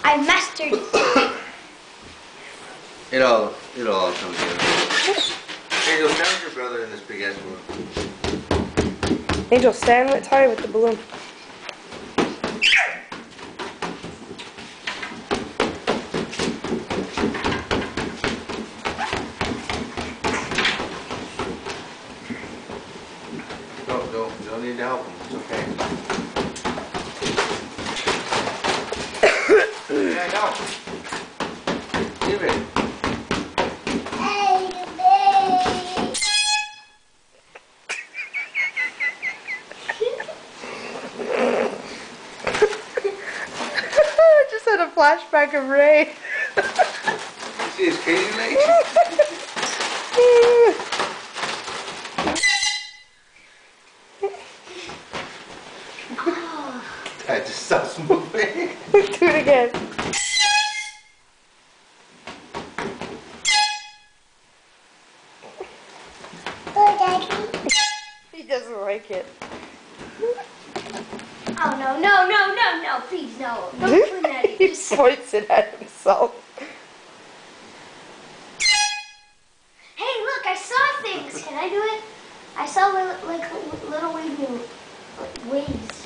I mastered it. It'll all come together. Angel, stand with your brother in this big ass balloon. Angel, stand with Ty with the balloon. Don't need to help him. It's okay. Yeah, no. Give it. Hey, baby. I just had a flashback of Ray. You see his crazy legs? That just stops moving. Do it again. Oh, Daddy. He doesn't like it. Oh, no, no, no, no, no, please, no. Don't point at it. He Just... points it at himself. Hey, look, I saw things. Can I do it? I saw like little wavy waves.